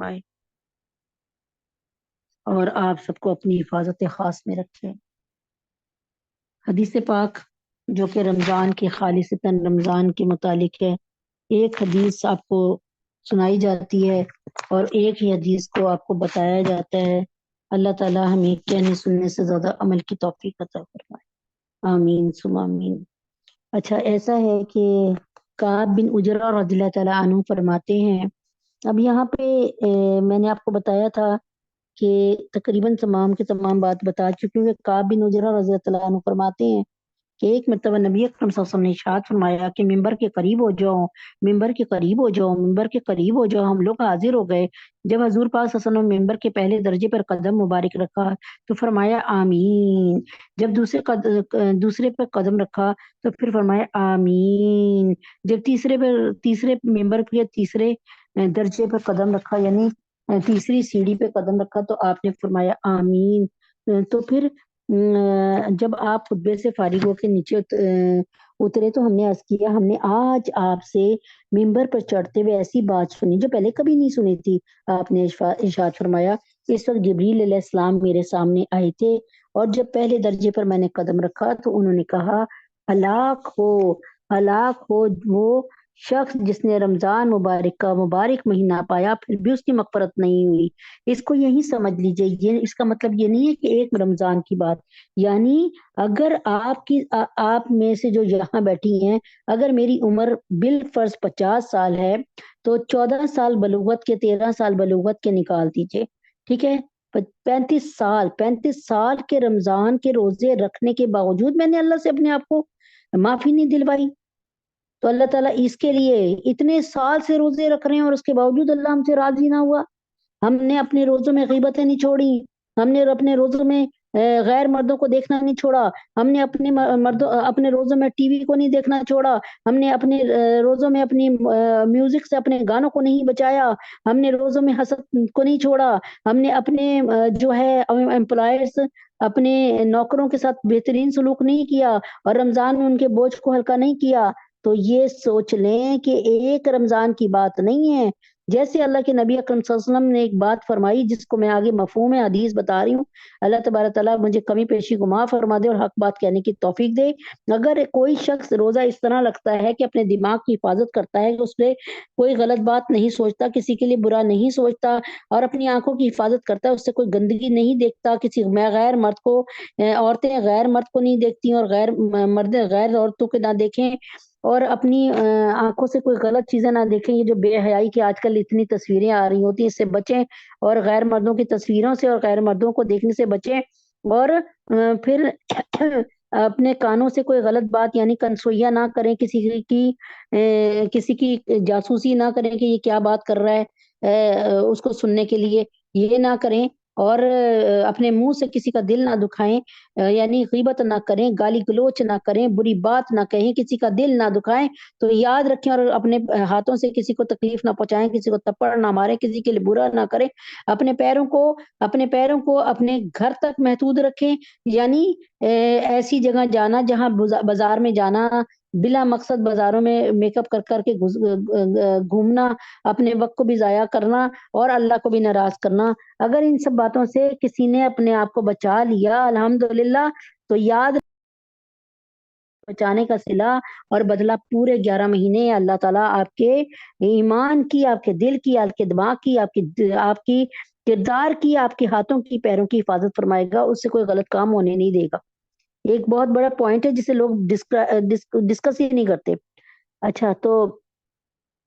فرمائے اور آپ سب کو اپنی حفاظت خاص میں رکھے۔ حدیث پاک جو کہ رمضان کے خالصتاً رمضان کے متعلق ہے، ایک حدیث آپ کو سنائی جاتی ہے اور ایک ہی حدیث کو آپ کو بتایا جاتا ہے۔ اللہ تعالیٰ ہمیں کہنے سننے سے زیادہ عمل کی توفیق عطا فرمائے، آمین ثم آمین۔ اچھا، ایسا ہے کہ کعب بن عجرہ رضی اللہ تعالیٰ عنہ فرماتے ہیں، اب یہاں پہ میں نے آپ کو بتایا تھا کہ تقریباً تمام کے تمام بات بتا چکی ہوں کہ کعب بن عجرہ رضی اللہ عنہ فرماتے ہیں کہ ایک مرتبہ نبی اکرم صلی اللہ علیہ وسلم نے ارشاد فرمایا کہ ممبر کے قریب ہو جاؤ، ممبر کے قریب ہو جاؤ، ممبر کے قریب ہو جاؤ۔ ہم لوگ حاضر ہو گئے۔ جب حضور پاک صلی اللہ علیہ وسلم نے ممبر کے پہلے درجے پر قدم مبارک رکھا تو فرمایا آمین۔ جب دوسرے پر قدم رکھا تو پھر فرمایا آمین۔ جب تیسرے ممبر کے تیسرے درجے پر قدم رکھا، یعنی تیسری سیڑھی پہ قدم رکھا، تو آپ نے فرمایا آمین۔ تو پھر جب آپ خطبے سے فارغ ہو کے نیچے اترے تو ہم نے عرض کیا، ہم نے آج آپ سے ممبر پر چڑھتے ہوئے ایسی بات سنی جو پہلے کبھی نہیں سنی تھی۔ آپ نے ارشاد فرمایا، اس وقت جبریل علیہ السلام میرے سامنے آئے تھے اور جب پہلے درجے پر میں نے قدم رکھا تو انہوں نے کہا، ہلاک ہو وہ شخص جس نے رمضان مبارک کا مبارک مہینہ پایا پھر بھی اس کی مغفرت نہیں ہوئی۔ اس کو یہی سمجھ لیجئے، یہ اس کا مطلب یہ نہیں ہے کہ ایک رمضان کی بات، یعنی اگر آپ میں سے جو یہاں بیٹھی ہیں، اگر میری عمر بالفرض 50 سال ہے تو 14 سال بلوغت کے، 13 سال بلوغت کے نکال دیجئے، ٹھیک ہے؟ 35 سال کے رمضان کے روزے رکھنے کے باوجود میں نے اللہ سے اپنے آپ کو معافی نہیں دلوائی، تو اللہ تعالیٰ اس کے لیے اتنے سال سے روزے رکھ رہے ہیں اور اس کے باوجود اللہ ہم سے راضی نہ ہوا۔ ہم نے اپنے روزوں میں غیبتیں نہیں چھوڑی، ہم نے اپنے روزوں میں غیر مردوں کو دیکھنا نہیں چھوڑا، ہم نے اپنے روزوں میں ٹی وی کو نہیں دیکھنا چھوڑا، ہم نے اپنے روزوں میں اپنی میوزک سے اپنے گانوں کو نہیں بچایا، ہم نے روزوں میں حسد کو نہیں چھوڑا، ہم نے اپنے جو ہے امپلائرز، اپنے نوکروں کے ساتھ بہترین سلوک نہیں کیا اور رمضان میں ان کے بوجھ کو ہلکا نہیں کیا۔ تو یہ سوچ لیں کہ ایک رمضان کی بات نہیں ہے۔ جیسے اللہ کے نبی اکرم صلی اللہ علیہ وسلم نے ایک بات فرمائی جس کو میں آگے مفہوم حدیث بتا رہی ہوں، اللہ تبارک تعالیٰ مجھے کمی پیشی کو معاف فرما دے اور حق بات کہنے کی توفیق دے۔ اگر کوئی شخص روزہ اس طرح لگتا ہے کہ اپنے دماغ کی حفاظت کرتا ہے کہ اس پہ کوئی غلط بات نہیں سوچتا، کسی کے لیے برا نہیں سوچتا اور اپنی آنکھوں کی حفاظت کرتا ہے، اس سے کوئی گندگی نہیں دیکھتا، کسی غیر مرد کو، عورتیں غیر مرد کو نہیں دیکھتی اور مرد غیر عورتوں کو نہ دیکھیں اور اپنی آنکھوں سے کوئی غلط چیزیں نہ دیکھیں۔ یہ جو بے حیائی کی آج کل اتنی تصویریں آ رہی ہوتی ہیں، اس سے بچیں اور غیر مردوں کی تصویروں سے اور غیر مردوں کو دیکھنے سے بچیں۔ اور پھر اپنے کانوں سے کوئی غلط بات یعنی کنسوئیاں نہ کریں، کسی کی جاسوسی نہ کریں کہ یہ کیا بات کر رہا ہے اس کو سننے کے لیے، یہ نہ کریں اور اپنے منہ سے کسی کا دل نہ دکھائیں، یعنی غیبت نہ کریں، گالی گلوچ نہ کریں، بری بات نہ کہیں، کسی کا دل نہ دکھائیں۔ تو یاد رکھیں اور اپنے ہاتھوں سے کسی کو تکلیف نہ پہنچائیں، کسی کو تپڑ نہ ماریں، کسی کے لیے برا نہ کریں، اپنے پیروں کو اپنے گھر تک محدود رکھیں، یعنی ایسی جگہ جانا جہاں بازار میں جانا بلا مقصد، بازاروں میں میک اپ کر کے گھومنا، اپنے وقت کو بھی ضائع کرنا اور اللہ کو بھی ناراض کرنا، اگر ان سب باتوں سے کسی نے اپنے آپ کو بچا لیا الحمدللہ، تو یاد بچانے کا صلہ اور بدلہ پورے 11 مہینے اللہ تعالیٰ آپ کے ایمان کی، آپ کے دل کی، آپ کے دماغ کی، آپ کی کردار کی، آپ کے ہاتھوں کی، پیروں کی حفاظت فرمائے گا، اس سے کوئی غلط کام ہونے نہیں دے گا۔ ایک بہت بڑا پوائنٹ ہے جسے لوگ ڈسکس ہی نہیں کرتے۔ اچھا، تو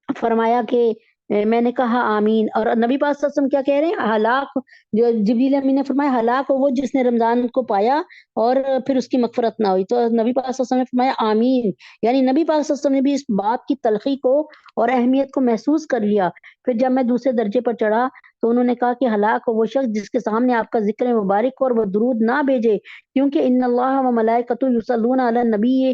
فرمایا کہ میں نے کہا آمین، اور نبی پاک صلی اللہ علیہ وسلم کیا کہہ رہے ہیں؟ ہلاک، جو جبریل امین نے فرمایا ہلاک ہو وہ جس نے رمضان کو پایا اور پھر اس کی مغفرت نہ ہوئی۔ تو نبی پاک صلی اللہ علیہ وسلم نے فرمایا آمین، یعنی نبی پاک صلی اللہ علیہ وسلم نے بھی اس بات کی تلخی کو اور اہمیت کو محسوس کر لیا۔ پھر جب میں دوسرے درجے پر چڑھا تو انہوں نے کہا کہ ہلاک ہو وہ شخص جس کے سامنے آپ کا ذکر مبارک ہو اور وہ درود نہ بھیجے، کیونکہ ان اللہ و ملائکۃ یصلون علی النبی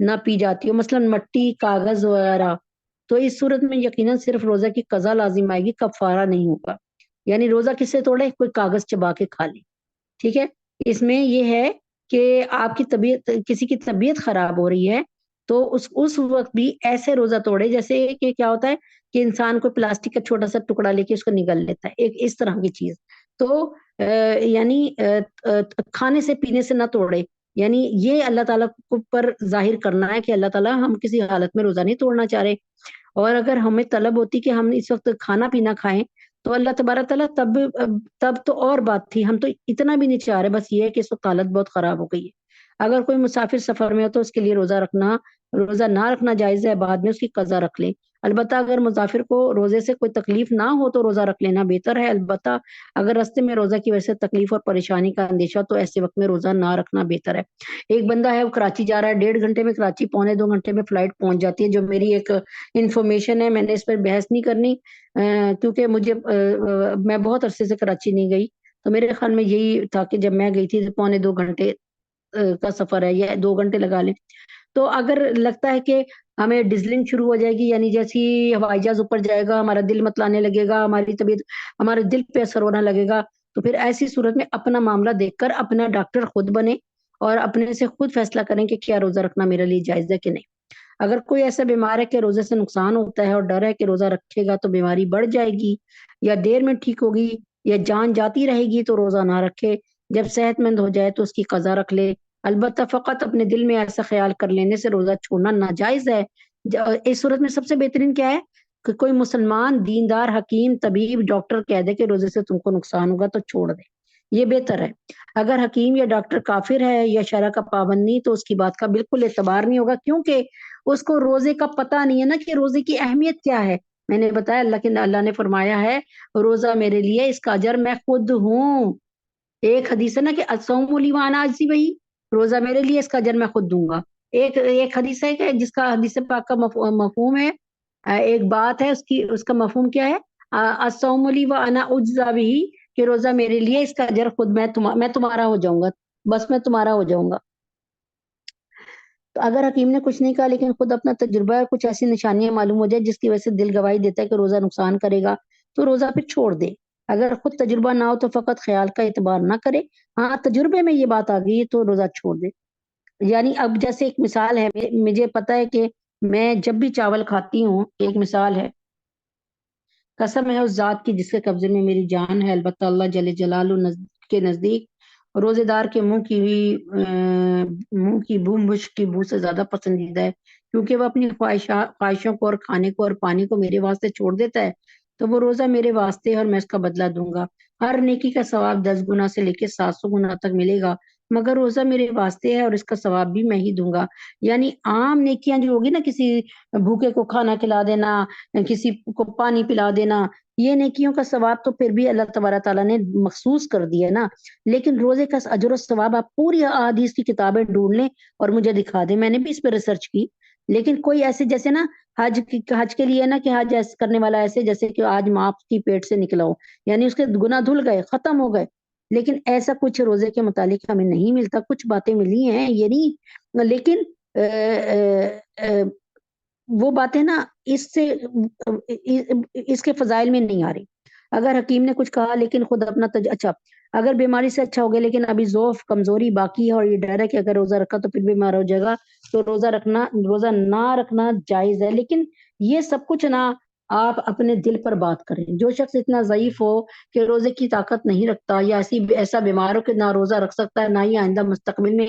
نہ پی جاتی ہو، مثلاً مٹی، کاغذ وغیرہ، تو اس صورت میں یقیناً صرف روزہ کی قضا لازم آئے گی، کفارہ نہیں ہوگا. یعنی روزہ کس سے توڑے؟ کوئی کاغذ چبا کے کھا لے. ٹھیک ہے. اس میں یہ ہے کہ آپ کی طبیعت، کسی کی طبیعت خراب ہو رہی ہے تو اس وقت بھی ایسے روزہ توڑے جیسے کہ کیا ہوتا ہے کہ انسان کو پلاسٹک کا چھوٹا سا ٹکڑا لے کے اس کو نگل لیتا ہے، ایک اس طرح کی چیز. تو یعنی کھانے سے پینے سے نہ توڑے. یعنی یہ اللہ تعالیٰ کو پر ظاہر کرنا ہے کہ اللہ تعالیٰ ہم کسی حالت میں روزہ نہیں توڑنا چاہ رہے. اور اگر ہمیں طلب ہوتی کہ ہم اس وقت کھانا پینا کھائیں تو اللہ تبارک تعالیٰ تب تو اور بات تھی. ہم تو اتنا بھی نہیں چاہ رہے، بس یہ ہے کہ اس وقت حالت بہت خراب ہو گئی ہے. اگر کوئی مسافر سفر میں ہو تو اس کے لیے روزہ نہ رکھنا جائز ہے، بعد میں اس کی قضا رکھ لے. البتہ اگر مسافر کو روزے سے کوئی تکلیف نہ ہو تو روزہ رکھ لینا بہتر ہے. البتہ اگر راستے میں روزہ کی وجہ سے تکلیف اور پریشانی کا اندیشہ تو ایسے وقت میں روزہ نہ رکھنا بہتر ہے. ایک بندہ ہے وہ کراچی جا رہا ہے، 1.5 گھنٹے میں کراچی، 1.25 گھنٹے میں فلائٹ پہنچ جاتی ہے، جو میری ایک انفارمیشن ہے. میں نے اس پر بحث نہیں کرنی کیونکہ میں بہت عرصے سے کراچی نہیں گئی. تو میرے خیال میں یہی تھا کہ جب میں گئی تھی 1.25 گھنٹے کا سفر ہے، یا 2 گھنٹے لگا لیں. تو اگر لگتا ہے کہ ہمیں ڈزلنگ شروع ہو جائے گی، یعنی جیسی ہوائی جہاز اوپر جائے گا ہمارا دل متلانے لگے گا، ہماری طبیعت، ہمارے دل پہ اثر ہونا لگے گا، تو پھر ایسی صورت میں اپنا معاملہ دیکھ کر اپنا ڈاکٹر خود بنے اور اپنے سے خود فیصلہ کریں کہ کیا روزہ رکھنا میرے لیے جائز ہے کہ نہیں. اگر کوئی ایسا بیمار ہے کہ روزے سے نقصان ہوتا ہے اور ڈر ہے کہ روزہ رکھے گا تو بیماری بڑھ جائے گی یا دیر میں ٹھیک ہوگی یا جان جاتی رہے گی، تو روزہ نہ رکھے. جب صحت مند ہو جائے تو اس کی قضا رکھ لے. البتہ فقط اپنے دل میں ایسا خیال کر لینے سے روزہ چھوڑنا ناجائز ہے. اس صورت میں سب سے بہترین کیا ہے کہ کوئی مسلمان دیندار حکیم طبیب ڈاکٹر کہہ دے کہ روزے سے تم کو نقصان ہوگا تو چھوڑ دے، یہ بہتر ہے. اگر حکیم یا ڈاکٹر کافر ہے یا شرع کا پابند نہیں تو اس کی بات کا بالکل اعتبار نہیں ہوگا، کیونکہ اس کو روزے کا پتہ نہیں ہے نا کہ روزے کی اہمیت کیا ہے. میں نے بتایا اللہ نے فرمایا ہے روزہ میرے لیے، اس کا اجر میں خود ہوں. ایک حدیث ہے نا کہ الصوم لی وانا اجزی بہ، روزہ میرے لیے، اس کا اجر میں خود دوں گا. ایک حدیث ہے کہ جس کا حدیث پاک کا مفہوم ہے، ایک بات ہے اس کا مفہوم کیا ہے، الصوم لی وانا اجزی بہ، کہ روزہ میرے لیے، اس کا اجر خود میں تمہارا ہو جاؤں گا، بس میں تمہارا ہو جاؤں گا. تو اگر حکیم نے کچھ نہیں کہا لیکن خود اپنا تجربہ ہے، کچھ ایسی نشانیاں معلوم ہو جائے جس کی وجہ سے دل گواہی دیتا ہے کہ روزہ نقصان کرے گا تو روزہ پھر چھوڑ دے. اگر خود تجربہ نہ ہو تو فقط خیال کا اعتبار نہ کرے. ہاں تجربے میں یہ بات آ گئی ہے تو روزہ چھوڑ دے. یعنی اب جیسے ایک مثال ہے، مجھے پتا ہے کہ میں جب بھی چاول کھاتی ہوں، ایک مثال ہے، قسم ہے اس ذات کی جس کے قبضے میں میری جان ہے، البتہ اللہ جل جلالہ کے نزدیک روزے دار کے منہ کی بو مشک کی بو سے زیادہ پسندیدہ ہے، کیونکہ وہ اپنی خواہشوں کو اور کھانے کو اور پانی کو میرے واسطے چھوڑ دیتا ہے. تو وہ روزہ میرے واسطے اور میں اس کا بدلہ دوں گا. ہر نیکی کا ثواب 10 گنا سے لے کے 700 گنا تک ملے گا، مگر روزہ میرے واسطے ہے اور اس کا ثواب بھی میں ہی دوں گا. یعنی عام نیکیاں جو ہوگی نا، کسی بھوکے کو کھانا کھلا دینا، کسی کو پانی پلا دینا، یہ نیکیوں کا ثواب تو پھر بھی اللہ تبارک تعالیٰ نے مخصوص کر دیا نا. لیکن روزے کا اجر و ثواب آپ پوری احادیث کی کتابیں ڈھونڈ لیں اور مجھے دکھا دیں. میں نے بھی اس پہ ریسرچ کی، لیکن کوئی ایسے جیسے نا حج کے لیے نا کہ حج ایسے کرنے والا ایسے جیسے کہ آج ماں کی پیٹ سے نکلا ہو، یعنی اس کے گناہ دھل گئے، ختم ہو گئے. لیکن ایسا کچھ روزے کے متعلق ہمیں نہیں ملتا. کچھ باتیں ملی ہیں یہ نہیں، لیکن وہ باتیں نا اس کے فضائل میں نہیں آ رہی. اگر حکیم نے کچھ کہا لیکن خود اپنا اچھا، اگر بیماری سے اچھا ہو گیا لیکن ابھی ضعف کمزوری باقی ہے اور یہ ڈر ہے کہ اگر روزہ رکھا تو پھر بیمار ہو جائے گا، تو روزہ نہ رکھنا جائز ہے. لیکن یہ سب کچھ نہ آپ اپنے دل پر بات کریں. جو شخص اتنا ضعیف ہو کہ روزے کی طاقت نہیں رکھتا یا ایسا بیمار ہو کہ نہ روزہ رکھ سکتا ہے نہ ہی آئندہ مستقبل میں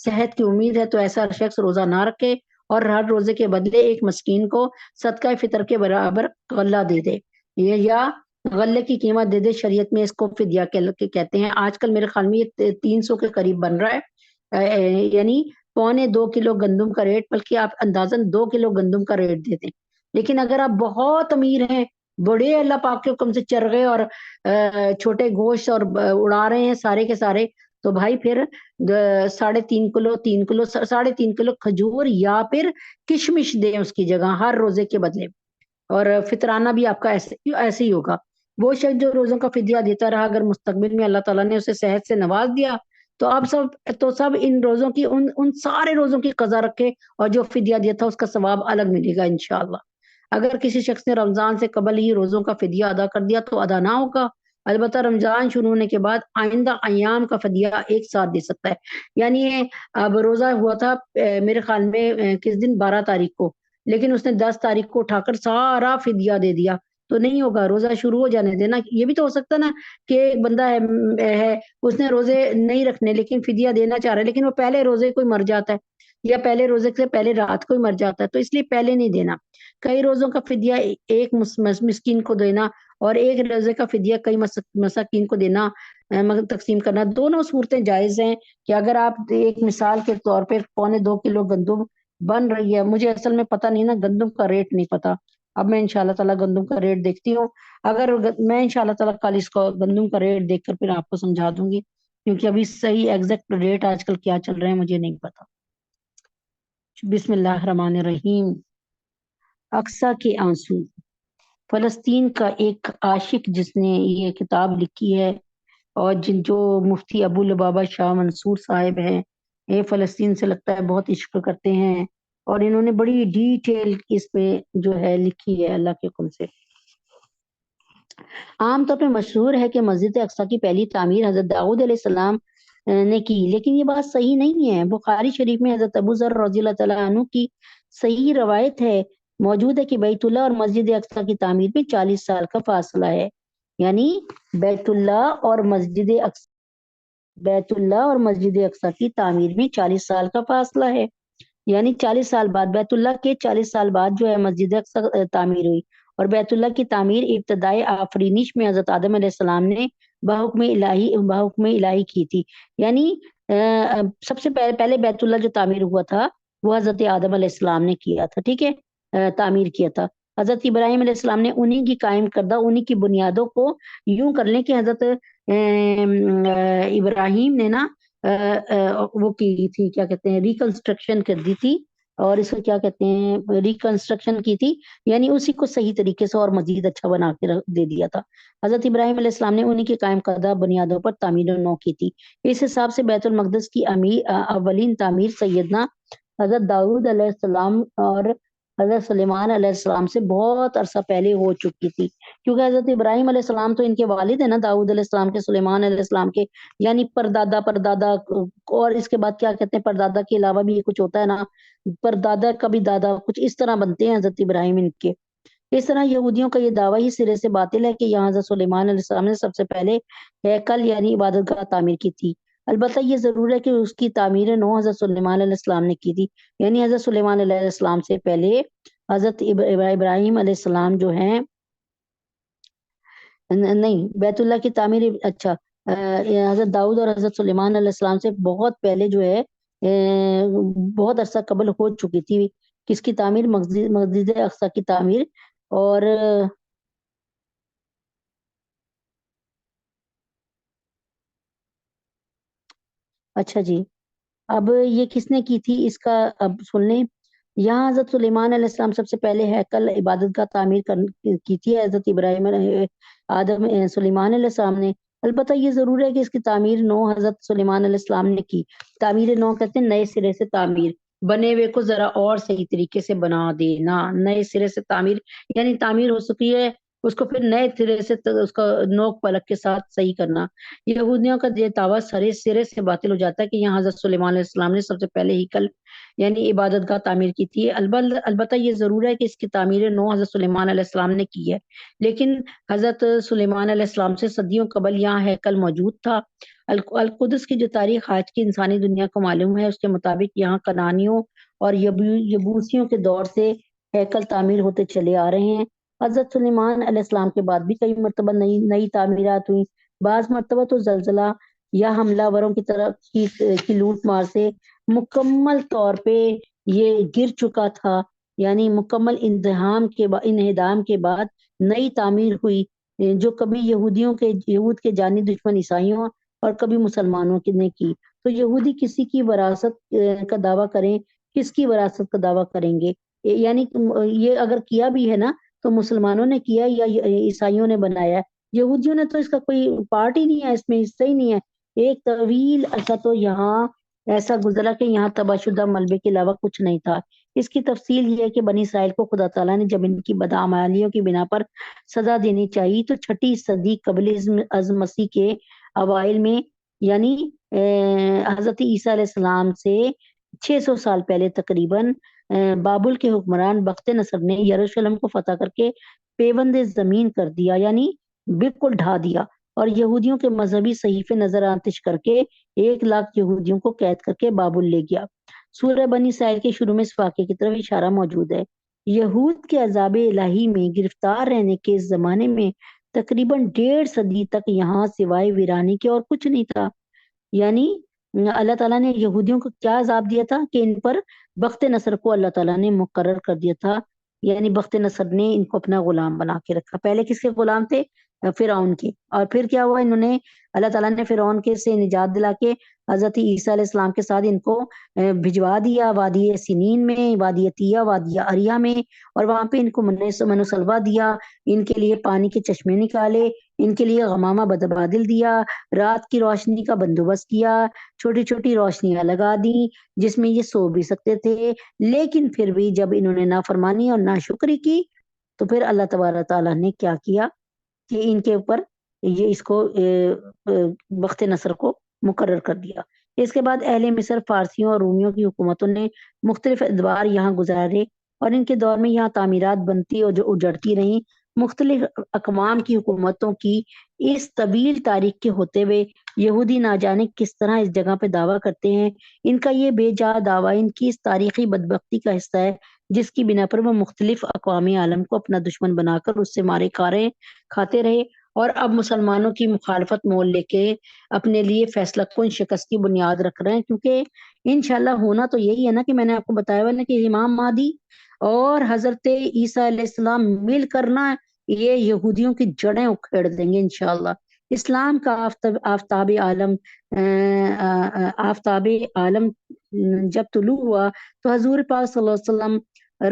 صحت کی امید ہے، تو ایسا شخص روزہ نہ رکھے اور ہر روزے کے بدلے ایک مسکین کو صدقہ فطر کے برابر غلہ دے دے، یا غلے کی قیمت دے دے. شریعت میں اس کو فدیہ کہتے ہیں. آج کل میرے خیال میں یہ 300 کے قریب بن رہا ہے، یعنی 1.25 کلو گندم کا ریٹ، بلکہ آپ اندازاً 2 کلو گندم کا ریٹ دیتے ہیں. لیکن اگر آپ بہت امیر ہیں، بڑے اللہ پاک کے حکم سے چرغے اور چھوٹے گوشت اور اڑا رہے ہیں سارے کے سارے، تو بھائی پھر 3.5 کلو کھجور یا پھر کشمش دیں اس کی جگہ ہر روزے کے بدلے. اور فطرانہ بھی آپ کا ایسے ہی ہوگا. وہ شخص جو روزوں کا فدیہ دیتا رہا، اگر مستقبل میں اللہ تعالیٰ نے اسے صحت سے نواز دیا تو اب سب ان روزوں کی ان سارے روزوں کی قضا رکھے اور جو فدیہ دیا تھا اس کا ثواب الگ ملے گا انشاءاللہ. اگر کسی شخص نے رمضان سے قبل ہی روزوں کا فدیہ ادا کر دیا تو ادا نہ ہوگا. البتہ رمضان شروع ہونے کے بعد آئندہ ایام کا فدیہ ایک ساتھ دے سکتا ہے. یعنی اب روزہ ہوا تھا میرے خیال میں کس دن 12 تاریخ کو، لیکن اس نے 10 تاریخ کو اٹھا کر سارا فدیہ دے دیا تو نہیں ہوگا. روزہ شروع ہو جانے دینا. یہ بھی تو ہو سکتا نا کہ ایک بندہ ہے اس نے روزے نہیں رکھنے لیکن فدیہ دینا چاہ رہا ہے، لیکن وہ پہلے روزے کوئی مر جاتا ہے یا پہلے روزے سے پہلے رات کو ہی مر جاتا ہے، تو اس لیے پہلے نہیں دینا. کئی روزوں کا فدیہ ایک مسکین کو دینا اور ایک روزے کا فدیہ کئی مساکین کو دینا، تقسیم کرنا، دونوں صورتیں جائز ہیں. کہ اگر آپ ایک مثال کے طور پہ 1.25 کلو گندم بن رہی ہے، مجھے اصل میں پتہ نہیں نا، گندم کا ریٹ نہیں پتا، اب میں انشاءاللہ تعالیٰ گندم کا ریٹ دیکھتی ہوں. اگر میں انشاءاللہ تعالیٰ کل اس کو گندم کا ریٹ دیکھ کر پھر آپ کو سمجھا دوں گی، کیونکہ ابھی صحیح ایگزیکٹ ریٹ آج کل کیا چل رہے ہیں مجھے نہیں پتا. بسم اللہ الرحمن الرحیم. اقصی کے آنسو. فلسطین کا ایک عاشق جس نے یہ کتاب لکھی ہے اور جو مفتی ابو لبابہ شاہ منصور صاحب ہیں، یہ فلسطین سے لگتا ہے بہت عشق کرتے ہیں اور انہوں نے بڑی ڈیٹیل اس پہ جو ہے لکھی ہے اللہ کے حکم سے. عام طور پہ مشہور ہے کہ مسجد اقصی کی پہلی تعمیر حضرت داؤد علیہ السلام نے کی، لیکن یہ بات صحیح نہیں ہے. بخاری شریف میں حضرت ابو ذر رضی اللہ تعالیٰ عنہ کی صحیح روایت ہے، موجود ہے کہ بیت اللہ اور مسجد اقصی کی تعمیر میں 40 سال کا فاصلہ ہے. یعنی بیت اللہ اور مسجد اقصی کی تعمیر میں 40 سال کا فاصلہ ہے. یعنی 40 سال بعد، بیت اللہ کے 40 سال بعد جو ہے مسجد اقصی تعمیر ہوئی. اور بیت اللہ کی تعمیر ابتدائی آفرینش میں حضرت آدم علیہ السلام نے بحکم الہی کی تھی. یعنی سب سے پہلے بیت اللہ جو تعمیر ہوا تھا وہ حضرت آدم علیہ السلام نے کیا تھا، ٹھیک ہے، تعمیر کیا تھا. حضرت ابراہیم علیہ السلام نے انہی کی قائم کردہ انہی کی بنیادوں کو یوں کر لیں کہ حضرت ابراہیم نے نا وہ کی تھی، کیا کہتے ہیں، ریکنسٹرکشن کر دی تھی، اور اس کو کیا کہتے ہیں، ریکنسٹرکشن کی تھی، یعنی اسی کو صحیح طریقے سے اور مزید اچھا بنا کے دے دیا تھا. حضرت ابراہیم علیہ السلام نے انہی کی قائم کردہ بنیادوں پر تعمیر نو کی تھی. اس حساب سے بیت المقدس کی اولین تعمیر سیدنا حضرت داؤد علیہ السلام اور حضرت سلیمان علیہ السلام سے بہت عرصہ پہلے ہو چکی تھی، کیونکہ حضرت ابراہیم علیہ السلام تو ان کے والد ہیں نا، داؤد علیہ السلام کے، سلیمان علیہ السلام کے، یعنی پردادا اور اس کے بعد کیا کہتے ہیں، پردادا کے علاوہ بھی کچھ ہوتا ہے نا، پردادا کا بھی دادا، کچھ اس طرح بنتے ہیں حضرت ابراہیم ان کے. اس طرح یہودیوں کا یہ دعویٰ ہی سرے سے باطل ہے کہ یہاں حضرت سلیمان علیہ السلام نے سب سے پہلے ہیکل یعنی عبادت گاہ تعمیر کی تھی. البتہ یہ ضرور ہے کہ اس کی تعمیر نو حضرت سلیمان علیہ السلام نے کی تھی. یعنی حضرت سلیمان علیہ السلام سے پہلے حضرت ابراہیم علیہ السلام جو ہیں، نہیں، بیت اللہ کی تعمیر، اچھا، حضرت داؤد اور حضرت سلیمان علیہ السلام سے بہت پہلے جو ہے بہت عرصہ قبل ہو چکی تھی کس کی تعمیر، مسجد اقصی کی تعمیر. اور اچھا جی، اب یہ کس نے کی تھی اس کا اب سن لیں. یہاں حضرت سلیمان علیہ السلام سب سے پہلے ہیکل عبادت کا تعمیر کی تھی حضرت ابراہیم آدم سلیمان علیہ السلام نے. البتہ یہ ضرور ہے کہ اس کی تعمیر نو حضرت سلیمان علیہ السلام نے کی. تعمیر نو کہتے ہیں نئے سرے سے تعمیر، بنے ہوئے کو ذرا اور صحیح طریقے سے بنا دینا. نئے سرے سے تعمیر یعنی تعمیر ہو سکی ہے اس کو پھر نئے سرے سے اس کا نوک پلک کے ساتھ صحیح کرنا. یہودیوں کا یہ دعویٰ سرے سے باطل ہو جاتا ہے کہ یہاں حضرت سلیمان علیہ السلام نے سب سے پہلے ہیکل یعنی عبادت گاہ تعمیر کی تھی. البتہ یہ ضرور ہے کہ اس کی تعمیر نو حضرت سلیمان علیہ السلام نے کی ہے، لیکن حضرت سلیمان علیہ السلام سے صدیوں قبل یہاں ہیکل موجود تھا. القدس کی جو تاریخ آج کی انسانی دنیا کو معلوم ہے اس کے مطابق یہاں کنانیوں اور یبوسیوں کے دور سے ہیکل تعمیر ہوتے چلے آ رہے ہیں. حضرت سلیمان علیہ السلام کے بعد بھی کئی مرتبہ نئی تعمیرات ہوئی. بعض مرتبہ تو زلزلہ یا حملہ وروں کی طرف کی لوٹ مار سے مکمل طور پہ یہ گر چکا تھا، یعنی مکمل انہدام کے بعد نئی تعمیر ہوئی جو کبھی یہود کے جانی دشمن عیسائیوں اور کبھی مسلمانوں نے کی. تو یہودی کسی کی وراثت کا دعویٰ کریں، کس کی وراثت کا دعویٰ کریں گے؟ یعنی یہ اگر کیا بھی ہے نا تو مسلمانوں نے کیا یا عیسائیوں نے بنایا ہے. یہودیوں نے تو اس کا کوئی پارٹ ہی نہیں ہے، اس میں حصہ ہی نہیں ہے. ایک طویل عرصہ تو یہاں ایسا گزرا کہ یہاں تباہ شدہ ملبے کے علاوہ کچھ نہیں تھا۔ اس کی تفصیل یہ ہے کہ بنی اسرائیل کو خدا تعالیٰ نے جب ان کی بدعمالیوں کی بنا پر سزا دینی چاہیے تو 6 صدی قبل از مسیح کے اوائل میں، یعنی حضرت عیسیٰ علیہ السلام سے 600 سال پہلے تقریباً بابل کے حکمران بخت نصر نے یروشلم کو فتح کر کے پیوند زمین کر دیا، یعنی بالکل ڈھا دیا، اور یہودیوں کے مذہبی صحیفے نظر آتش کر کے 1 لاکھ یہودیوں کو قید کر کے بابل لے گیا۔ سورہ بنی اسرائیل کے شروع میں اس واقعے کی طرف اشارہ موجود ہے۔ یہود کے عذاب الہی میں گرفتار رہنے کے اس زمانے میں تقریباً 1.5 صدی تک یہاں سوائے ویرانی کے اور کچھ نہیں تھا۔ یعنی اللہ تعالیٰ نے یہودیوں کو کیا عذاب دیا تھا کہ ان پر بخت نصر کو اللہ تعالیٰ نے مقرر کر دیا تھا، یعنی بخت نصر نے ان کو اپنا غلام بنا کے رکھا۔ پہلے کس کے غلام تھے؟ فرعون کے۔ اور پھر کیا ہوا، انہوں نے اللہ تعالیٰ نے فرعون کے سے نجات دلا کے حضرت عیسیٰ علیہ السلام کے ساتھ ان کو بھجوا دیا وادی سنین میں، وادی عطیہ، وادی عریہ میں، اور وہاں پہ ان کو من و سلوہ دیا، ان کے لیے پانی کے چشمے نکالے، ان کے لیے غمامہ بدبادل دیا، رات کی روشنی کا بندوبست کیا، چھوٹی چھوٹی روشنیاں لگا دی جس میں یہ سو بھی سکتے تھے۔ لیکن پھر بھی جب انہوں نے نافرمانی اور ناشکری کی تو پھر اللہ تبارک تعالیٰ نے کیا کیا کہ ان کے اوپر یہ اس کو بخت نصر کو مقرر کر دیا۔ اس کے بعد اہل مصر، فارسیوں اور رومیوں کی حکومتوں نے مختلف ادوار یہاں گزارے، اور ان کے دور میں یہاں تعمیرات بنتی اور جو اجڑتی رہیں۔ مختلف اقوام کی حکومتوں کی اس طویل تاریخ کے ہوتے ہوئے یہودی نہ جانے کس طرح اس جگہ پہ دعویٰ کرتے ہیں۔ ان کا یہ بے جا دعویٰ ان کی اس تاریخی بدبختی کا حصہ ہے جس کی بنا پر وہ مختلف اقوام عالم کو اپنا دشمن بنا کر اس سے مارے کارے کھاتے رہے، اور اب مسلمانوں کی مخالفت مول لے کے اپنے لیے فیصلہ کن شکست کی بنیاد رکھ رہے ہیں۔ کیونکہ انشاءاللہ ہونا تو یہی ہے نا کہ میں نے آپ کو بتایا ہوا نا کہ امام مہدی اور حضرت عیسیٰ علیہ السلام مل کرنا یہ یہودیوں کی جڑیں اکھیڑ دیں گے انشاءاللہ۔ اسلام کا آفتاب عالم جب طلوع ہوا تو حضور پاک صلی اللہ علیہ وسلم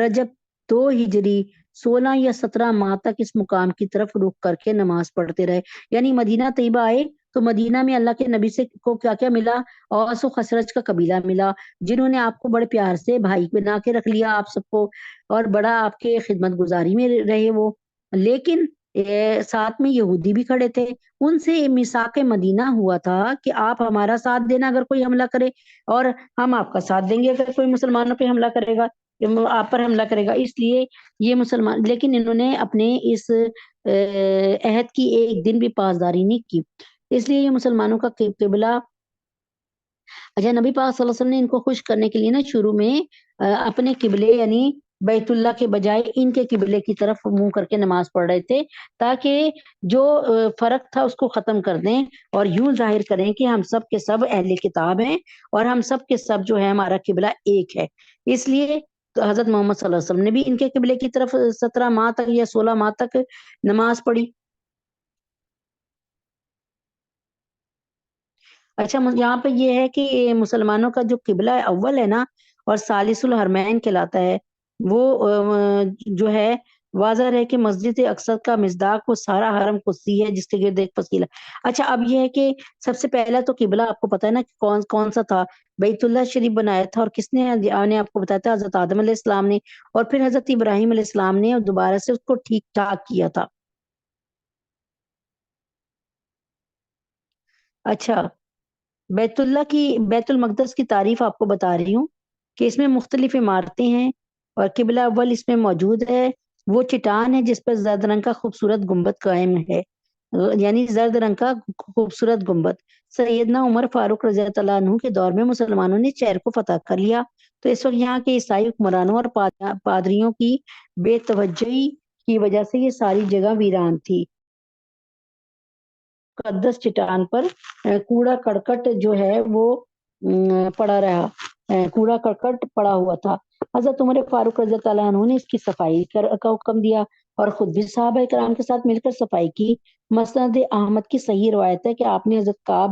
رجب 2 ہجری 16 یا 17 ماہ تک اس مقام کی طرف رخ کر کے نماز پڑھتے رہے۔ یعنی مدینہ طیبہ آئے تو مدینہ میں اللہ کے نبی سے کو کیا کیا ملا؟ اوس و خزرج کا قبیلہ ملا، جنہوں نے آپ کو بڑے پیار سے بھائی بنا کے رکھ لیا آپ سب کو، اور بڑا آپ کے خدمت گزاری میں رہے وہ۔ لیکن ساتھ میں یہودی بھی کھڑے تھے، ان سے میثاق مدینہ ہوا تھا کہ آپ ہمارا ساتھ دینا اگر کوئی حملہ کرے، اور ہم آپ کا ساتھ دیں گے اگر کوئی مسلمانوں پہ حملہ کرے گا، آپ پر حملہ کرے گا۔ اس لیے یہ مسلمان، لیکن انہوں نے اپنے اس عہد کی ایک دن بھی پاسداری نہیں کی، اس لیے یہ مسلمانوں کا قبلہ، اچھا نبی پاک صلی اللہ علیہ وسلم نے ان کو خوش کرنے کے لیے نا شروع میں اپنے قبلے یعنی بیت اللہ کے بجائے ان کے قبلے کی طرف منہ کر کے نماز پڑھ رہے تھے، تاکہ جو فرق تھا اس کو ختم کر دیں اور یوں ظاہر کریں کہ ہم سب کے سب اہل کتاب ہیں اور ہم سب کے سب جو ہے ہمارا قبلہ ایک ہے۔ اس لیے تو حضرت محمد صلی اللہ علیہ وسلم نے بھی ان کے قبلے کی طرف 17 ماہ تک یا 16 ماہ تک نماز پڑھی۔ اچھا یہاں پہ یہ ہے کہ مسلمانوں کا جو قبلہ اول ہے نا اور ثالث الحرمین کہلاتا ہے، وہ جو ہے واضح رہے کہ مسجد اقصی کا مصداق وہ سارا حرم قدسی ہے جس کے گرد ایک فصیلہ۔ اچھا اب یہ ہے کہ سب سے پہلا تو قبلہ آپ کو پتا ہے نا کہ کون سا تھا؟ بیت اللہ شریف بنایا تھا، اور کس نے آپ کو بتایا تھا؟ حضرت آدم علیہ السلام نے، اور پھر حضرت ابراہیم علیہ السلام نے، اور دوبارہ سے اس کو ٹھیک ٹھاک کیا تھا۔ اچھا بیت المقدس کی تعریف آپ کو بتا رہی ہوں کہ اس میں مختلف عمارتیں ہیں، اور قبلہ اول اس میں موجود ہے، وہ چٹان ہے جس پر زرد رنگ کا خوبصورت گنبد قائم ہے، یعنی زرد رنگ کا خوبصورت گنبد۔ سیدنا عمر فاروق رضی اللہ عنہ کے دور میں مسلمانوں نے شہر کو فتح کر لیا، تو اس وقت یہاں کے عیسائی حکمرانوں اور پادریوں کی بے توجہی کی وجہ سے یہ ساری جگہ ویران تھی۔ مقدس چٹان پر کوڑا کرکٹ جو ہے وہ پڑا رہا، کوڑا کرکٹ پڑا ہوا تھا۔ حضرت عمر فاروق رضی اللہ عنہ نے اس کی صفائی کا حکم دیا اور خود بھی صحابہ کرام کے ساتھ مل کر صفائی کی۔ مسند احمد کی صحیح روایت ہے کہ آپ نے حضرت کعب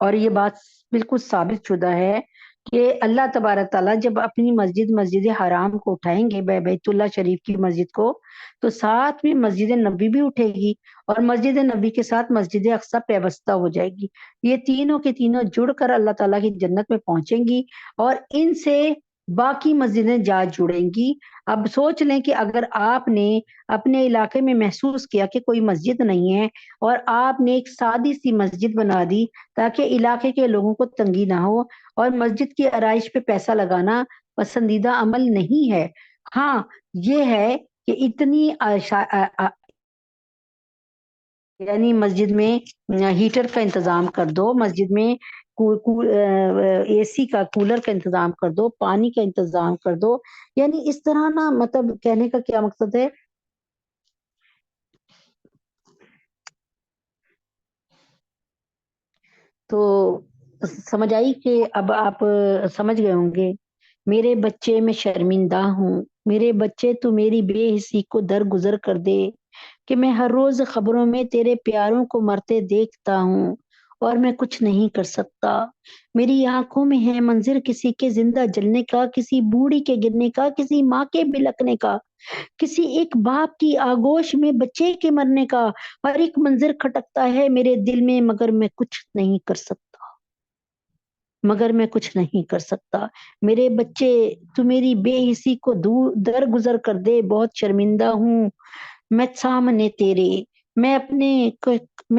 اور یہ بات بالکل ثابت شدہ ہے کہ اللہ تبارک تعالیٰ جب اپنی مسجد حرام کو اٹھائیں گے، بیت اللہ شریف کی مسجد کو، تو ساتھ میں مسجد نبی بھی اٹھے گی، اور مسجد نبی کے ساتھ مسجد اقصی پیوستہ ہو جائے گی۔ یہ تینوں کے تینوں جڑ کر اللہ تعالیٰ کی جنت میں پہنچیں گی، اور ان سے باقی مسجدیں جا جڑیں گی۔ اب سوچ لیں کہ اگر آپ نے اپنے علاقے میں محسوس کیا کہ کوئی مسجد نہیں ہے، اور آپ نے ایک سادی سی مسجد بنا دی تاکہ علاقے کے لوگوں کو تنگی نہ ہو، اور مسجد کی آرائش پہ پیسہ لگانا پسندیدہ عمل نہیں ہے۔ ہاں، یہ ہے کہ اتنی یعنی مسجد میں ہیٹر کا انتظام کر دو، مسجد میں اے سی کا، کولر کا انتظام کر دو، پانی کا انتظام کر دو، یعنی اس طرح نا، مطلب کہنے کا کیا مقصد ہے، تو سمجھ آئی کہ اب آپ سمجھ گئے ہوں گے۔ میرے بچے میں شرمندہ ہوں، میرے بچے تو میری بے حسی کو درگزر کر دے، کہ میں ہر روز خبروں میں تیرے پیاروں کو مرتے دیکھتا ہوں اور میں کچھ نہیں کر سکتا۔ میری آنکھوں میں ہے منظر کسی کے زندہ جلنے کا، کسی بوڑھی کے گرنے کا، کسی ماں کے بلکنے کا، کسی ایک باپ کی آگوش میں بچے کے مرنے کا، ہر ایک منظر کھٹکتا ہے میرے دل میں، مگر میں کچھ نہیں کر سکتا، مگر میں کچھ نہیں کر سکتا۔ میرے بچے تو میری بے حسی کو درگزر کر دے، بہت شرمندہ ہوں میں سامنے تیرے، میں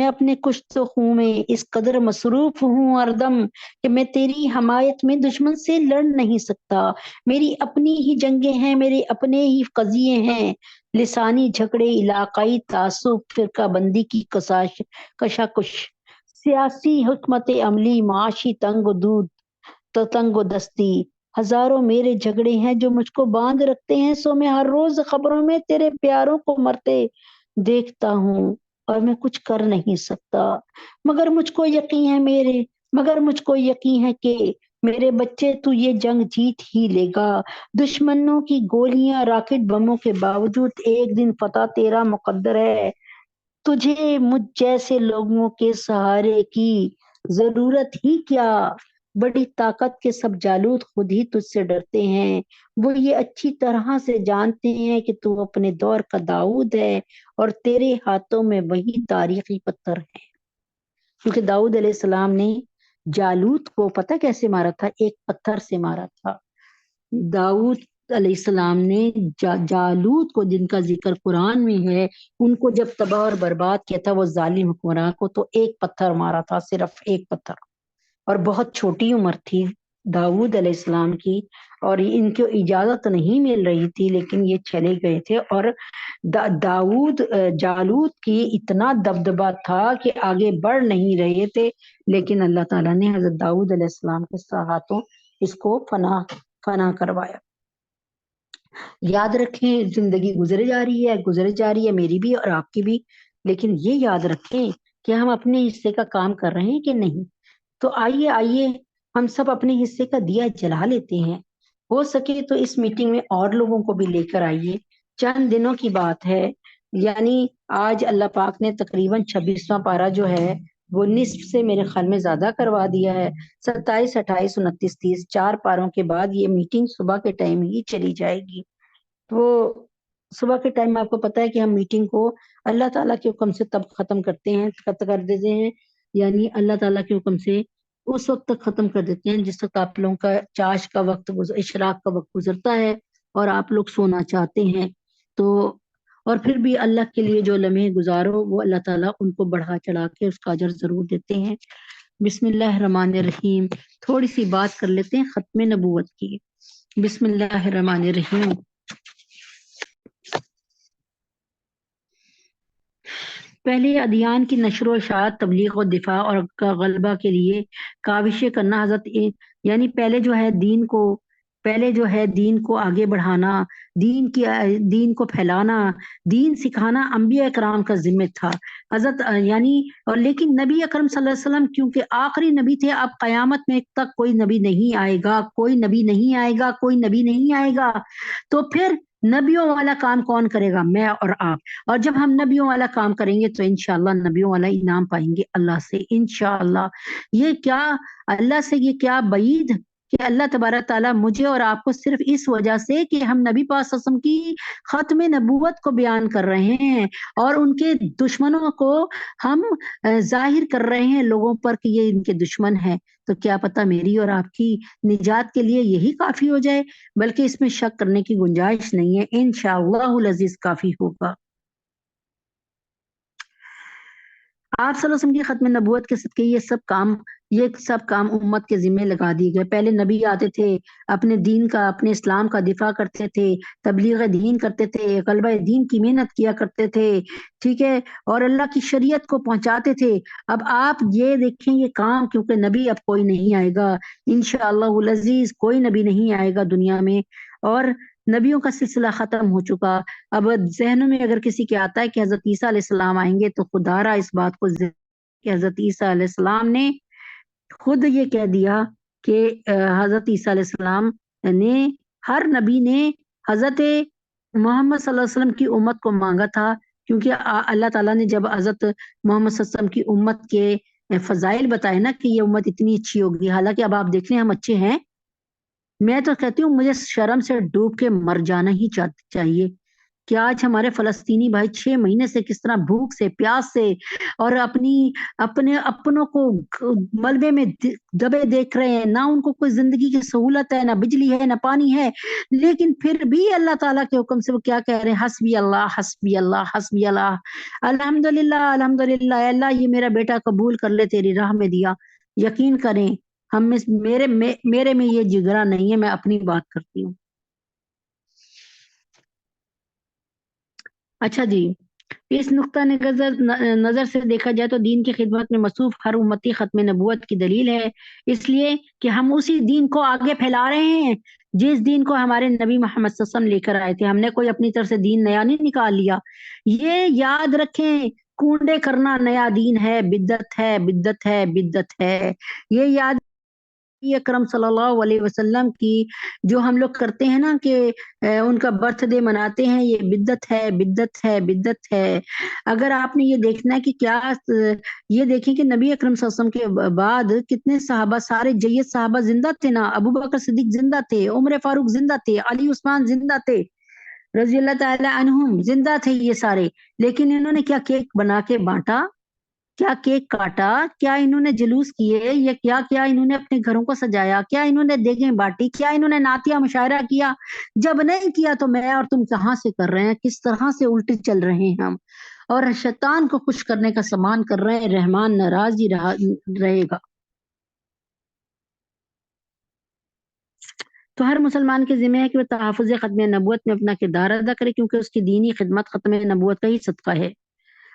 اپنے کشت خوں میں اس قدر مصروف ہوں ہردم کہ میں تیری حمایت میں دشمن سے لڑ نہیں سکتا۔ میری اپنی ہی جنگیں ہیں، میرے اپنے ہی قضیے ہیں، لسانی جھگڑے، علاقائی تعصب، فرقہ بندی کی کشاکش، سیاسی حکمت عملی، معاشی تنگ و دستی، ہزاروں میرے جھگڑے ہیں جو مجھ کو باندھ رکھتے ہیں، سو میں ہر روز خبروں میں تیرے پیاروں کو مرتے دیکھتا ہوں اور میں کچھ کر نہیں سکتا، مگر مجھ کو یقین ہے کہ میرے بچے تو یہ جنگ جیت ہی لے گا۔ دشمنوں کی گولیاں، راکٹ بموں کے باوجود ایک دن فتح تیرا مقدر ہے۔ تجھے مجھ جیسے لوگوں کے سہارے کی ضرورت ہی کیا؟ بڑی طاقت کے سب جالوت خود ہی تجھ سے ڈرتے ہیں، وہ یہ اچھی طرح سے جانتے ہیں کہ تو اپنے دور کا داؤد ہے، اور تیرے ہاتھوں میں وہی تاریخی پتھر ہے۔ کیونکہ داؤد علیہ السلام نے جالوت کو پتہ کیسے مارا تھا؟ ایک پتھر سے مارا تھا۔ داؤد علیہ السلام نے جالوت کو، جن کا ذکر قرآن میں ہے، ان کو جب تباہ اور برباد کیا تھا وہ ظالم حکمراں کو، تو ایک پتھر مارا تھا، صرف ایک پتھر، اور بہت چھوٹی عمر تھی داؤد علیہ السلام کی، اور ان کو اجازت نہیں مل رہی تھی، لیکن یہ چلے گئے تھے، اور جالوت کی اتنا دبدبا تھا کہ آگے بڑھ نہیں رہے تھے، لیکن اللہ تعالیٰ نے حضرت داؤد علیہ السلام کے ہاتھوں اس کو فنا کروایا۔ یاد رکھیں، زندگی گزرے جا رہی ہے، میری بھی اور آپ کی بھی، لیکن یہ یاد رکھیں کہ ہم اپنے حصے کا کام کر رہے ہیں کہ نہیں۔ تو آئیے ہم سب اپنے حصے کا دیا جلا لیتے ہیں، ہو سکے تو اس میٹنگ میں اور لوگوں کو بھی لے کر آئیے۔ چند دنوں کی بات ہے، یعنی آج اللہ پاک نے تقریباً 26واں پارہ جو ہے وہ نصف سے میرے خیال میں زیادہ کروا دیا ہے۔ 27، 28، 29، 30 4 پاروں کے بعد یہ میٹنگ صبح کے ٹائم ہی چلی جائے گی۔ تو صبح کے ٹائم آپ کو پتا ہے کہ ہم میٹنگ کو اللہ تعالیٰ کے حکم سے تب ختم کر دیتے ہیں، یعنی اللہ تعالیٰ کے حکم سے اس وقت تک ختم کر دیتے ہیں جس وقت آپ لوگوں کا چاش کا وقت، اشراق کا وقت گزرتا ہے اور آپ لوگ سونا چاہتے ہیں۔ تو اور پھر بھی اللہ کے لیے جو لمحے گزارو، وہ اللہ تعالیٰ ان کو بڑھا چڑھا کے اس کا اجر ضرور دیتے ہیں۔ بسم اللہ الرحمن الرحیم۔ تھوڑی سی بات کر لیتے ہیں ختم نبوت کی۔ بسم اللہ الرحمن الرحیم۔ پہلے ادیان کی نشر و اشاعت، تبلیغ و دفاع اور غلبہ کے لیے کاوشیں کرنا، یعنی پہلے جو ہے دین کو آگے بڑھانا، دین کو پھیلانا، دین سکھانا انبیاء اکرام کا ذمہ تھا حضرت، لیکن نبی اکرم صلی اللہ علیہ وسلم کیونکہ آخری نبی تھے، اب قیامت میں تک کوئی نبی نہیں آئے گا، کوئی نبی نہیں آئے گا، کوئی نبی نہیں آئے گا، تو پھر نبیوں والا کام کون کرے گا؟ میں اور آپ. اور جب ہم نبیوں والا کام کریں گے تو انشاءاللہ نبیوں والا انعام پائیں گے اللہ سے انشاءاللہ. یہ کیا اللہ سے یہ کیا بعید کہ اللہ تبارک تعالیٰ مجھے اور آپ کو صرف اس وجہ سے کہ ہم نبی پاک صلی اللہ علیہ وسلم کی ختم نبوت کو بیان کر رہے ہیں اور ان کے دشمنوں کو ہم ظاہر کر رہے ہیں لوگوں پر کہ یہ ان کے دشمن ہیں، تو کیا پتہ میری اور آپ کی نجات کے لیے یہی کافی ہو جائے، بلکہ اس میں شک کرنے کی گنجائش نہیں ہے. انشاءاللہ العزیز کافی ہوگا. آپ صلی اللہ علیہ وسلم کی ختم نبوت کے صدقے یہ سب کام امت کے ذمہ لگا دیے گئے. پہلے نبی آتے تھے، اپنے دین کا اپنے اسلام کا دفاع کرتے تھے، تبلیغ دین کرتے تھے، غلبہ دین کی محنت کیا کرتے تھے، ٹھیک ہے، اور اللہ کی شریعت کو پہنچاتے تھے. اب آپ یہ دیکھیں یہ کام، کیونکہ نبی اب کوئی نہیں آئے گا انشاءاللہ العزیز، کوئی نبی نہیں آئے گا دنیا میں، اور نبیوں کا سلسلہ ختم ہو چکا. اب ذہنوں میں اگر کسی کے آتا ہے کہ حضرت عیسیٰ علیہ السلام آئیں گے تو خدا را اس بات کو کہ حضرت عیسیٰ علیہ السلام نے خود یہ کہہ دیا کہ حضرت عیسیٰ علیہ السلام نے ہر نبی نے حضرت محمد صلی اللہ علیہ وسلم کی امت کو مانگا تھا، کیونکہ اللہ تعالیٰ نے جب حضرت محمد صلی اللہ علیہ وسلم کی امت کے فضائل بتائے نا کہ یہ امت اتنی اچھی ہوگی، حالانکہ اب آپ دیکھ لیں ہم اچھے ہیں. میں تو کہتی ہوں مجھے شرم سے ڈوب کے مر جانا ہی چاہیے کہ آج ہمارے فلسطینی بھائی 6 مہینے سے کس طرح بھوک سے پیاس سے اور اپنے اپنوں کو ملبے میں دبے دیکھ رہے ہیں، نہ ان کو کوئی زندگی کی سہولت ہے، نہ بجلی ہے، نہ پانی ہے، لیکن پھر بھی اللہ تعالیٰ کے حکم سے وہ کیا کہہ رہے ہیں؟ حسبی اللہ حسبی اللہ حسبی اللہ، الحمدللہ الحمدللہ، اللہ یہ میرا بیٹا قبول کر لے تیری راہ میں دیا. یقین کریں ہم میں میرے میں یہ جگرا نہیں ہے، میں اپنی بات کرتی ہوں. اچھا جی، اس نقطہ نظر سے دیکھا جائے تو دین کی خدمت میں مصروف ہر امتی ختم نبوت کی دلیل ہے، اس لیے کہ ہم اسی دین کو آگے پھیلا رہے ہیں جس دین کو ہمارے نبی محمد صلی اللہ علیہ وسلم لے کر آئے تھے. ہم نے کوئی اپنی طرف سے دین نیا نہیں نکال لیا. یہ یاد رکھیں کنڈے کرنا نیا دین ہے، بدعت ہے بدعت ہے بدعت ہے. یہ یاد اکرم صلی اللہ علیہ وسلم کی جو ہم لوگ کرتے ہیں نا کہ ان کا برتھ ڈے مناتے ہیں، یہ بدعت ہے بدعت ہے بدعت ہے. اگر آپ نے یہ دیکھنا ہے کہ کیا یہ دیکھیں کہ نبی اکرم صلی اللہ علیہ وسلم کے بعد کتنے صحابہ، سارے جید صحابہ زندہ تھے نا. ابو بکر صدیق زندہ تھے، عمر فاروق زندہ تھے، علی عثمان زندہ تھے، رضی اللہ تعالی عنہم زندہ تھے یہ سارے. لیکن انہوں نے کیا کیک بنا کے بانٹا؟ کیا کیک کاٹا؟ کیا انہوں نے جلوس کیے؟ یا کیا انہوں نے اپنے گھروں کو سجایا؟ کیا انہوں نے دیگیں بانٹی؟ کیا انہوں نے نعتیہ مشاعرہ کیا؟ جب نہیں کیا تو میں اور تم کہاں سے کر رہے ہیں؟ کس طرح سے الٹے چل رہے ہیں ہم، اور شیطان کو خوش کرنے کا سامان کر رہے ہیں. رحمان ناراض ہی رہے گا. تو ہر مسلمان کے ذمہ ہے کہ وہ تحفظ ختم نبوت میں اپنا کردار ادا کرے، کیونکہ اس کی دینی خدمت ختم نبوت کا ہی صدقہ ہے.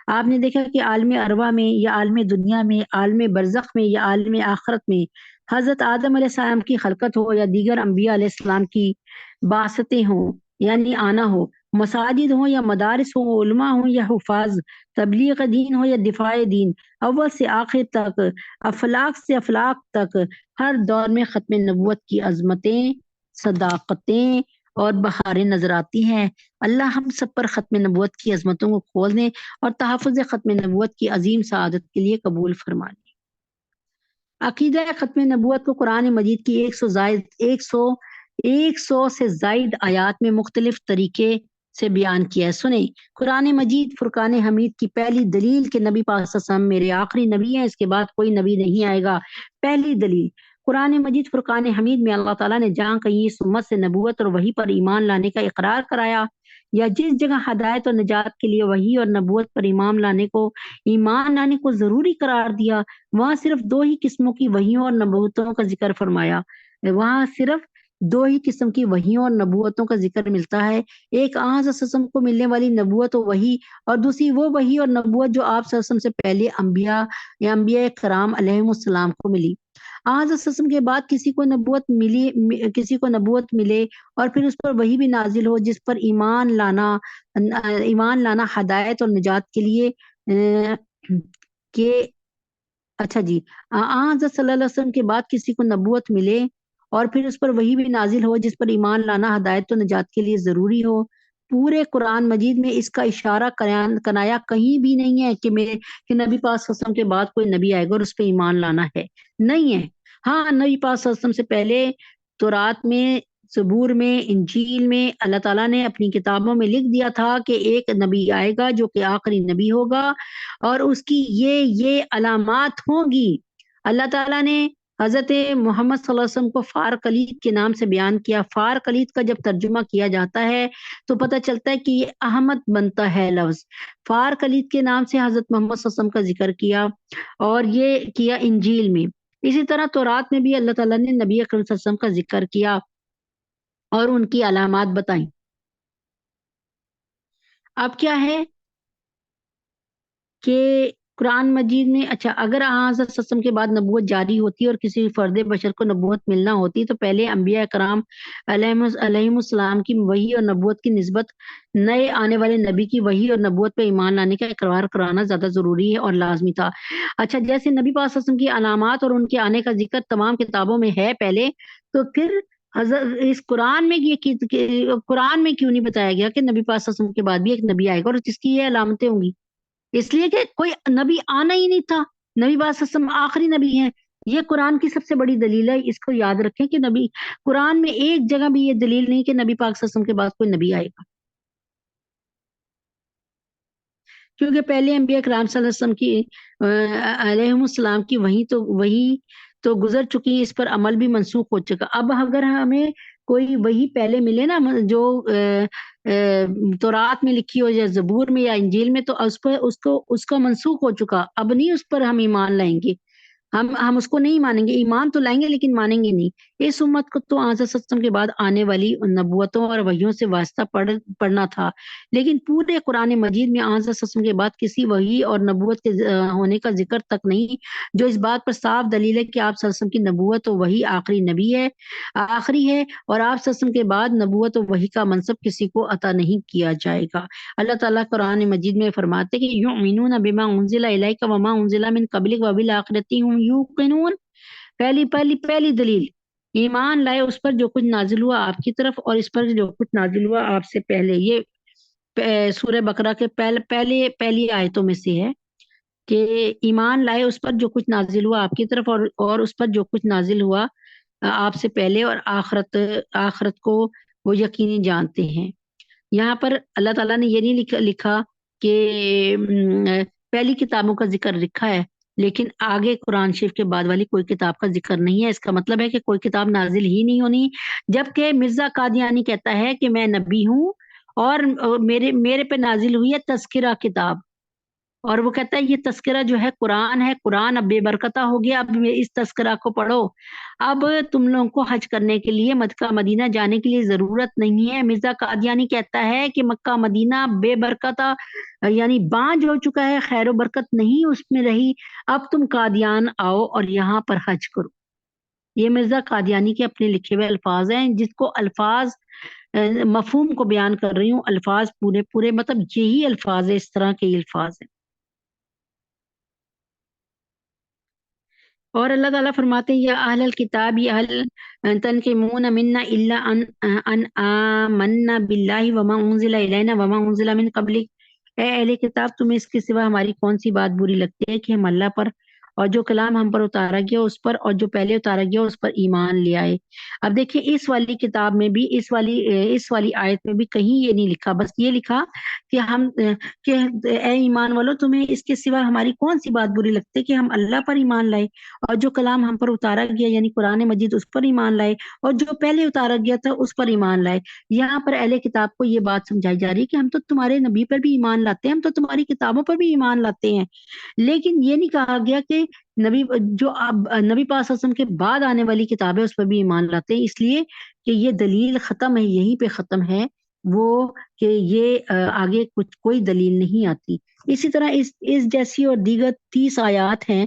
آپ نے دیکھا کہ عالم ارواح میں یا عالم دنیا میں، عالم برزخ میں یا عالم آخرت میں حضرت آدم علیہ السلام کی خلقت ہو یا دیگر انبیاء علیہ السلام کی باسطیں ہوں یعنی آنا ہو، مساجد ہوں یا مدارس ہوں، علماء ہوں یا حفاظ، تبلیغ دین ہو یا دفاع دین، اول سے آخر تک، افلاق سے افلاق تک، ہر دور میں ختم نبوت کی عظمتیں، صداقتیں اور بہاریں نظر آتی ہیں. اللہ ہم سب پر ختم نبوت کی عظمتوں کو کھول دیں اور تحفظ ختم نبوت کی عظیم سعادت کے لیے قبول فرما لیں. عقیدہ ختم نبوت کو قرآن مجید کی 100 سے زائد آیات میں مختلف طریقے سے بیان کیا ہے. سنیں، قرآن مجید فرقان حمید کی پہلی دلیل کہ نبی پاک صلی اللہ علیہ وسلم میرے آخری نبی ہیں، اس کے بعد کوئی نبی نہیں آئے گا. پہلی دلیل قرآن مجید فرقان حمید میں اللہ تعالیٰ نے جہاں کہیں اس امت سے نبوت اور وحی پر ایمان لانے کا اقرار کرایا، یا جس جگہ ہدایت اور نجات کے لیے وحی اور نبوت پر ایمان لانے کو ضروری قرار دیا، وہاں صرف 2 ہی قسموں کی وحیوں اور نبوتوں کا ذکر فرمایا. وہاں صرف 2 ہی قسم کی وحیوں اور نبوتوں کا ذکر ملتا ہے. ایک آن حضرت صلی اللہ علیہ وسلم کو ملنے والی نبوت و وحی، اور دوسری وہ وحی اور نبوت جو آپ صلی اللہ علیہ وسلم سے پہلے انبیاء یا انبیاء کرام علیہم السلام کو ملی. آن حضرت صلی اللہ علیہ وسلم کے بعد کسی کو نبوت ملے اور پھر اس پر وحی بھی نازل ہو جس پر ایمان لانا ہدایت اور نجات کے لیے کہ اچھا جی، حضرت صلی اللہ علیہ وسلم کے بعد کسی کو نبوت ملے اور پھر اس پر وہی بھی نازل ہو جس پر ایمان لانا ہدایت و نجات کے لیے ضروری ہو۔ پورے قرآن مجید میں اس کا اشارہ کنایا کہیں بھی نہیں ہے کہ کہ نبی پاک صلی اللہ علیہ وسلم کے بعد کوئی نبی آئے گا اور اس پہ ایمان لانا ہے، نہیں ہے۔ ہاں، نبی پاک صلی اللہ علیہ وسلم سے پہلے تورات میں، زبور میں، انجیل میں اللہ تعالیٰ نے اپنی کتابوں میں لکھ دیا تھا کہ ایک نبی آئے گا جو کہ آخری نبی ہوگا اور اس کی یہ علامات ہوں گی۔ اللہ تعالیٰ نے حضرت محمد صلی اللہ علیہ وسلم کو فار کلید کے نام سے بیان کیا۔ فار کلید کا جب ترجمہ کیا جاتا ہے تو پتہ چلتا ہے کہ یہ احمد بنتا ہے لفظ۔ فار کلید کے نام سے حضرت محمد صلی اللہ علیہ وسلم کا ذکر کیا اور یہ کیا انجیل میں۔ اسی طرح تورات میں بھی اللہ تعالیٰ نے نبی اکرم صلی اللہ علیہ وسلم کا ذکر کیا اور ان کی علامات بتائیں۔ اب کیا ہے کہ قرآن مجید میں، اچھا، اگر حضرت صلی اللہ علیہ وسلم کے بعد نبوت جاری ہوتی اور کسی فرد بشر کو نبوت ملنا ہوتی تو پہلے انبیاء کرام علیہم السلام کی وحی اور نبوت کی نسبت نئے آنے والے نبی کی وحی اور نبوت پہ ایمان لانے کا اقرار کرانا زیادہ ضروری ہے اور لازمی تھا۔ اچھا، جیسے نبی پاک صلی اللہ علیہ وسلم کی علامات اور ان کے آنے کا ذکر تمام کتابوں میں ہے پہلے، تو پھر اس قرآن میں قرآن میں کیوں نہیں بتایا گیا کہ نبی پاک صلی اللہ علیہ وسلم کے بعد بھی ایک نبی آئے گا اور جس کی یہ علامتیں ہوں گی؟ اس لیے کہ کوئی نبی آنا ہی نہیں تھا، نبی پاک صلی اللہ علیہ وسلم آخری نبی ہیں۔ یہ قرآن کی سب سے بڑی دلیل ہے، اس کو یاد رکھیں کہ نبی، قرآن میں ایک جگہ بھی یہ دلیل نہیں کہ نبی پاک صلی اللہ علیہ وسلم کے بعد کوئی نبی آئے گا، کیونکہ پہلے انبیاء کرام صلی اللہ علیہ وسلم کی علیہم السلام کی وہی تو گزر چکی، اس پر عمل بھی منسوخ ہو چکا۔ اب اگر ہمیں کوئی وہی پہلے ملے نا جو تورات میں لکھی ہو یا زبور میں یا انجیل میں، تو اس کو منسوخ ہو چکا، اب نہیں اس پر ہم ایمان لائیں گے، ہم اس کو نہیں مانیں گے، ایمان تو لائیں گے لیکن مانیں گے نہیں۔ اس امت کو تو حضرت صلی اللہ علیہ وسلم کے بعد آنے والی نبوتوں اور وحیوں سے واسطہ پڑھنا تھا، لیکن پورے قرآن مجید میں حضرت صلی اللہ علیہ وسلم کے بعد کسی وحی اور نبوت کے ہونے کا ذکر تک نہیں، جو اس بات پر صاف دلیل ہے کہ آپ صلی اللہ علیہ وسلم کی نبوت و وحی آخری نبی ہے، آخری ہے، اور آپ صلی اللہ علیہ وسلم کے بعد نبوت و وحی کا منصب کسی کو عطا نہیں کیا جائے گا۔ اللہ تعالیٰ قرآن مجید میں فرماتے کہ یؤمنون بما انزل الیک وما انزل من قبلک وبالآخرۃ هم یوقنون۔ پہلی دلیل، ایمان لائے اس پر جو کچھ نازل ہوا آپ کی طرف اور اس پر جو کچھ نازل ہوا آپ سے پہلے۔ یہ سورہ بقرہ کے پہلی آیتوں میں سے ہے کہ ایمان لائے اس پر جو کچھ نازل ہوا آپ کی طرف اور اس پر جو کچھ نازل ہوا آپ سے پہلے، اور آخرت کو وہ یقینی جانتے ہیں۔ یہاں پر اللہ تعالیٰ نے یہ نہیں لکھا کہ پہلی کتابوں کا ذکر لکھا ہے لیکن آگے قرآن شریف کے بعد والی کوئی کتاب کا ذکر نہیں ہے۔ اس کا مطلب ہے کہ کوئی کتاب نازل ہی نہیں ہونی، جبکہ مرزا قادیانی کہتا ہے کہ میں نبی ہوں اور میرے پہ نازل ہوئی ہے تذکرہ کتاب، اور وہ کہتا ہے یہ تذکرہ جو ہے قرآن ہے، قرآن اب بے برکتہ ہو گیا، اب اس تذکرہ کو پڑھو، اب تم لوگوں کو حج کرنے کے لیے مکہ مدینہ جانے کے لیے ضرورت نہیں ہے۔ مرزا قادیانی کہتا ہے کہ مکہ مدینہ بے برکتہ یعنی بانجھ ہو چکا ہے، خیر و برکت نہیں اس میں رہی، اب تم قادیان آؤ اور یہاں پر حج کرو۔ یہ مرزا قادیانی کے اپنے لکھے ہوئے الفاظ ہیں، جس کو الفاظ مفہوم کو بیان کر رہی ہوں، الفاظ پورے مطلب یہی الفاظ ہے، اس طرح کے الفاظ ہیں۔ اور اللہ تعالیٰ فرماتے ہیں یا اہل الکتاب یا اہل تنقمون منا الا ان آمنا باللہ وما انزل الینا وما انزل من قبلک، اے اہل کتاب تمہیں اس کے سوا ہماری کون سی بات بری لگتی ہے کہ ہم اللہ پر اور جو کلام ہم پر اتارا گیا اس پر اور جو پہلے اتارا گیا اس پر ایمان لے آئے۔ اب دیکھیں اس والی کتاب میں بھی اس والی آیت میں بھی کہیں یہ نہیں لکھا، بس یہ لکھا کہ اے ایمان والو تمہیں اس کے سوا ہماری کون سی بات بری لگتی ہے کہ ہم اللہ پر ایمان لائے اور جو کلام ہم پر اتارا گیا یعنی قرآن مجید اس پر ایمان لائے اور جو پہلے اتارا گیا تھا اس پر ایمان لائے۔ یہاں پر اہل کتاب کو یہ بات سمجھائی جا رہی ہے کہ ہم تو تمہارے نبی پر بھی ایمان لاتے ہیں، ہم تو تمہاری کتابوں پر بھی ایمان لاتے ہیں، لیکن یہ نہیں کہا گیا کہ نبی پاک صلی اللہ علیہ وسلم کے بعد آنے والی کتاب ہے اس پر بھی ایمان لاتے ہیں، اس لیے کہ یہ دلیل ختم ہے، یہیں پہ ختم ہے وہ کہ یہ آگے کوئی دلیل نہیں آتی۔ اسی طرح اس جیسی اور دیگر 30 آیات ہیں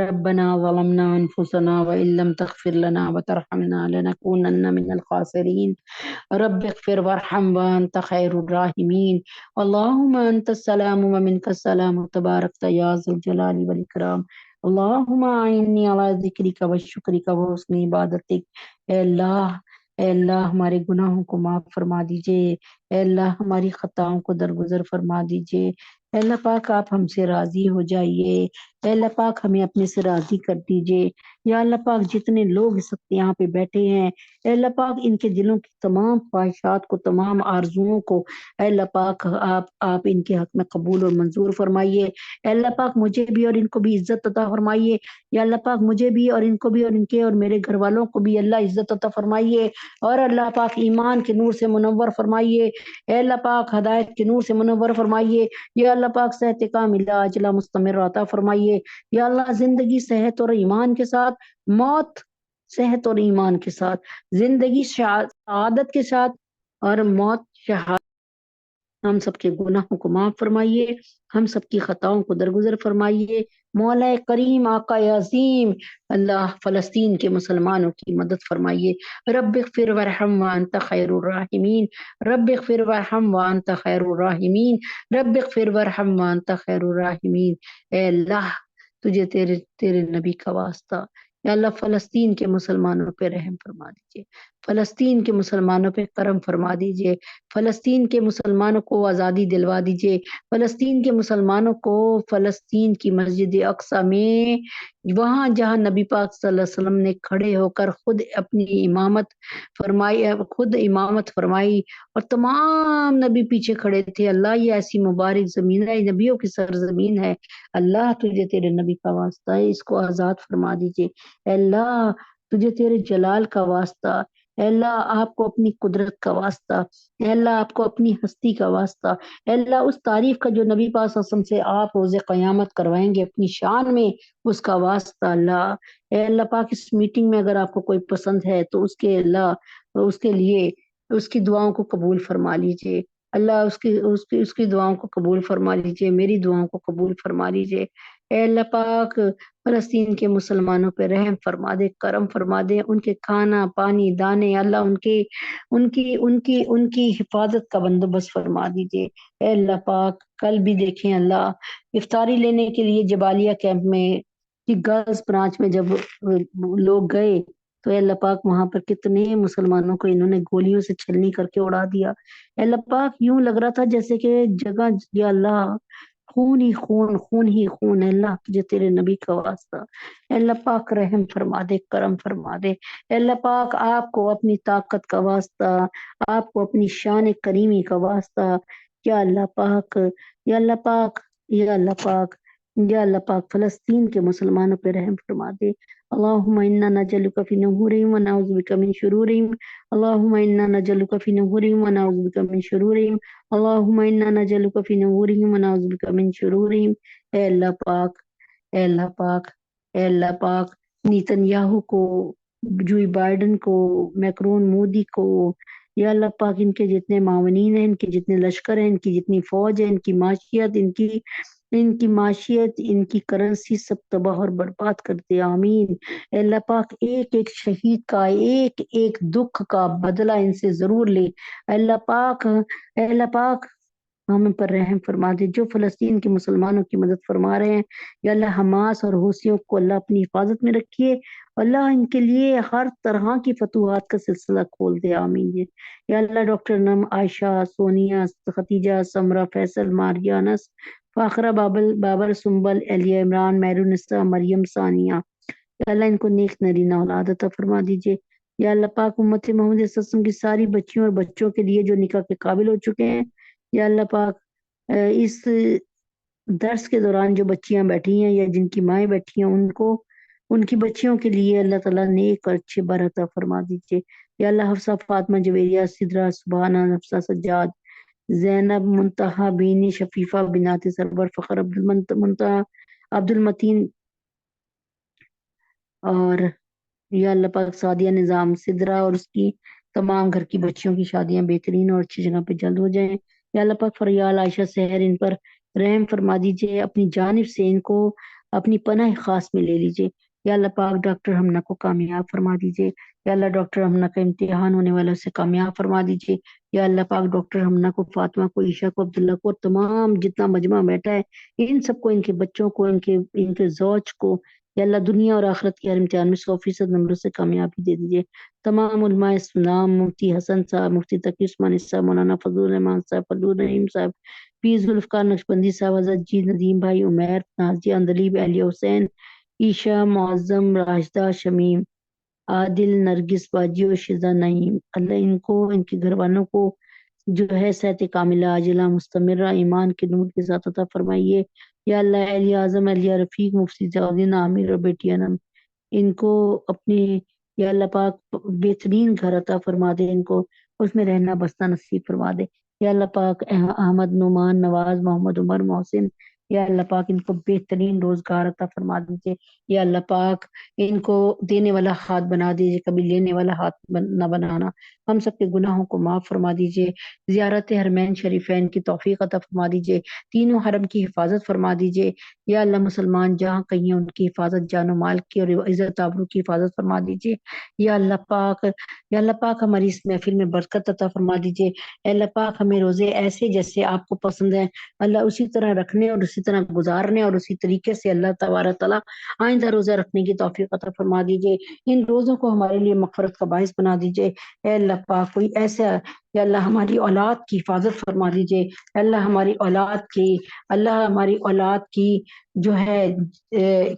ربنا ظلمنا انفسنا وان لم تغفر لنا وترحمنا لنكونن من الخاسرين رب اغفر وارحم وانت خير الراحمين اللهم انت السلام ومنك السلام تبارك يا ذا الجلال والاكرام اللهم اعني على ذکرک و شکرک و حسن عبادتک۔ اے اللہ ہمارے گناہوں کو معاف فرما دیجئے، اے اللہ ہماری خطاؤں کو درگزر فرما دیجئے، اے اللہ پاک آپ ہم سے راضی ہو جائیے، اے اللہ پاک ہمیں اپنے سے راضی کر دیجئے۔ یا اللہ پاک جتنے لوگ اس وقت یہاں پہ بیٹھے ہیں، اے اللہ پاک ان کے دلوں کی تمام خواہشات کو، تمام آرزوؤں کو اے اللہ پاک آپ ان کے حق میں قبول اور منظور فرمائیے۔ اے اللہ پاک مجھے بھی اور ان کو بھی عزت عطا فرمائیے، یا اللہ پاک مجھے بھی اور ان کو بھی اور ان کے اور میرے گھر والوں کو بھی اللہ عزت عطا فرمائیے، اور اللہ پاک ایمان کے نور سے منور فرمائیے، اے اللہ پاک ہدایت کے نور سے منور فرمائیے، یا اللہ پاک صحت کاملہ عاجلہ مستمر عطا فرمائیے، یا اللہ زندگی صحت اور ایمان کے ساتھ، موت صحت اور ایمان کے ساتھ، زندگی سعادت کے ساتھ اور موت شہادت۔ ہم سب کے گناہوں کو معاف فرمائیے، ہم سب کی خطاؤں کو درگزر فرمائیے۔ مولا کریم آقا عظیم اللہ فلسطین کے مسلمانوں کی مدد فرمائیے۔ رب اغفر وارحم وانت خیر الراحمین، رب اغفر وارحم وانت خیر الراحمین، رب اغفر وارحم وانت خیر الراحمین۔ اے اللہ تجھے تیرے نبی کا واسطہ، یا اللہ فلسطین کے مسلمانوں پہ رحم فرما دیجئے، فلسطین کے مسلمانوں پہ کرم فرما دیجئے، فلسطین کے مسلمانوں کو آزادی دلوا دیجئے، فلسطین کے مسلمانوں کو فلسطین کی مسجد اقصی میں، وہاں جہاں نبی پاک صلی اللہ علیہ وسلم نے کھڑے ہو کر خود اپنی امامت فرمائی اور تمام نبی پیچھے کھڑے تھے، اللہ یہ ایسی مبارک زمین ہے، نبیوں کی سرزمین ہے، اللہ تجھے تیرے نبی کا واسطہ ہے، اس کو آزاد فرما دیجئے، اے اللہ تجھے تیرے جلال کا واسطہ، اے اللہ آپ کو اپنی قدرت کا واسطہ، اے اللہ آپ کو اپنی ہستی کا واسطہ، اے اللہ اس تعریف کا جو نبی پاک صلی اللہ علیہ وسلم سے آپ روز قیامت کروائیں گے اپنی شان میں، اس کا واسطہ اللہ، اے اللہ پاک اس میٹنگ میں اگر آپ کو کوئی پسند ہے تو اس کے اللہ اس کے لیے اس کی دعاؤں کو قبول فرما لیجئے، اللہ اس کی دعاؤں کو قبول فرما لیجئے، میری دعاؤں کو قبول فرما لیجئے، اے اللہ پاک فلسطین کے مسلمانوں پہ رحم فرما دے، کرم فرما دے، ان کے کھانا پانی دانے اللہ ان کی حفاظت کا بندوبست فرما دیجئے، اے اللہ پاک کل بھی دیکھیں اللہ افطاری لینے کے لیے جبالیہ کیمپ میں کہ گرلز برانچ میں جب لوگ گئے تو اے اللہ پاک وہاں پر کتنے مسلمانوں کو انہوں نے گولیوں سے چھلنی کر کے اڑا دیا، اے اللہ پاک یوں لگ رہا تھا جیسے کہ جگہ یا اللہ خون ہی خون، خون ہی خون، اے اللہ تجھے تیرے نبی کا واسطہ، اے اللہ پاک رحم فرما دے، کرم فرما دے، اے اللہ پاک آپ کو اپنی طاقت کا واسطہ، آپ کو اپنی شان کریمی کا واسطہ، یا اللہ پاک، یا اللہ پاک، یا اللہ پاک، یا اللہ پاک فلسطین کے مسلمانوں پہ رحم فرما دے۔ اللہم انا نجعلک فی نحورہم ونعوذ بک من شرورہم، اللہم انا نجعلک فی نحورہم ونعوذ بک من شرورہم، اللہم انا نجعلک فی نحورہم ونعوذ بک من شرورہم۔ اے اللہ پاک، اے اللہ پاک، اے اللہ پاک نیتن یاہو کو، جوئی بائیڈن کو، میکرون مودی کو، یا اللہ پاک ان کے جتنے معاونین ہیں، ان کے جتنے لشکر ہیں، ان کی جتنی فوج ہے، ان کی معاشیت، ان کی کرنسی سب تباہ اور برباد کر دے، آمین۔ اے اللہ پاک ایک ایک شہید کا، ایک ایک دکھ کا بدلہ ان سے ضرور لے، اے اللہ پاک، اے اللہ پاک ہم پر رحم فرما دے، جو فلسطین کے مسلمانوں کی مدد فرما رہے ہیں، یا اللہ حماس اور حوثیوں کو اللہ اپنی حفاظت میں رکھیے، اللہ ان کے لیے ہر طرح کی فتوحات کا سلسلہ کھول دے، آمین جی۔ یا اللہ ڈاکٹر نم، عائشہ، سونیا، ختیجہ، سمرہ، فیصل، ماریہ، انس، فاخرہ، بابر، سنبل، علیہ، عمران، مہرالنساء، مریم، ثانیہ، یا اللہ ان کو نیک نرینہ اولاد عطا فرما دیجئے، یا اللہ پاک امت محمد صلی اللہ علیہ وسلم کی ساری بچیوں اور بچوں کے لیے جو نکاح کے قابل ہو چکے ہیں، یا اللہ پاک اس درس کے دوران جو بچیاں بیٹھی ہیں یا جن کی مائیں بیٹھی ہیں ان کی بچیوں کے لیے اللہ تعالیٰ نیک اور اچھے بر عطا فرما دیجئے، یا اللہ حفصہ، فاطمہ، جویریہ، سدرہ، سبحانہ، حفصہ، سجاد، زینب، منتہا، بینی، شفیفہ، بنات سرور، فخر، عبد المتین، اور یا اللہ پاک سعدیہ نظام، سدرہ اور اس کی تمام گھر کی بچیوں کی شادیاں بہترین اور اچھی جگہ پہ جلد ہو جائیں، یا اللہ پاک فریال، عائشہ، سحر، ان پر رحم فرما دیجئے، اپنی جانب سے ان کو اپنی پناہ خاص میں لے لیجئے۔ یا اللہ پاک ڈاکٹر ہمنا کو کامیاب فرما دیجئے۔ یا اللہ ڈاکٹر ہمنا کا امتحان ہونے والا سے کامیاب فرما دیجئے۔ یا اللہ پاک ڈاکٹر ہمنا کو، فاطمہ کو، عائشہ کو، عبداللہ کو، اور تمام جتنا مجمع بیٹھا ہے ان سب کو، ان کے بچوں کو، ان کے زوج کو، یا اللہ دنیا اور آخرت کے ہر امتحان میں 100% نمبر سے کامیابی دے دیجئے۔ تمام علماء اسلام، مفتی حسن صاحب، مفتی تقی عثمانی صاحب، مولانا فضل الرحمان صاحب، فضل الرحیم صاحب، پیر ذوالفقار نقشبندی صاحب، حضرت جی ندیم بھائی، عمیر، نازیہ، اندلیب، اہلیہ حسین، عیشا، معظم، راشدہ، شمیم، عادل، نرگس باجی اور شزا نعیم، اللہ ان کو، ان کے گھر والوں کو جو ہے صحت کاملہ عاجلہ مستمرہ ایمان کے نور کے ساتھ عطا فرمائیے۔ یا اللہ اہلیہ اعظم، اہلیہ رفیق، مفتی ضیاءالدین عامر اور بیٹی انم، ان کو اپنی یا اللہ پاک بہترین گھر عطا فرما دے، ان کو اس میں رہنا بسنا نصیب فرما دے۔ یا اللہ پاک احمد، نعمان، نواز، محمد عمر، محسن، یا اللہ پاک ان کو بہترین روزگار عطا فرما دیجیے۔ یا اللہ پاک ان کو دینے والا ہاتھ بنا دیجیے، کبھی لینے والا ہاتھ نہ بنانا۔ ہم سب کے گناہوں کو معاف فرما دیجیے، زیارت حرمین شریفین کی توفیق عطا فرما دیجیے، تینوں حرم کی حفاظت فرما دیجیے۔ یا اللہ مسلمان جہاں کہیں ان کی حفاظت جان و مال کی اور عزت آبرو کی حفاظت فرما دیجیے۔ یا اللہ پاک، یا اللہ پاک ہماری اس محفل میں برکت عطا فرما دیجیے۔ اے اللہ پاک ہمیں روزے ایسے جیسے آپ کو پسند ہیں اللہ اسی طرح رکھنے اور اسی طرح گزارنے اور اسی طریقے سے اللہ تبارک تعالیٰ آئندہ روزہ رکھنے کی توفیق عطا فرما دیجیے۔ ان روزوں کو ہمارے لیے مغفرت کا باعث بنا دیجیے۔ اے اللہ پاک کوئی ایسا، یا اللہ ہماری اولاد کی حفاظت فرما دیجیے۔ اے اللہ ہماری اولاد کی، اللہ ہماری اولاد کی جو ہے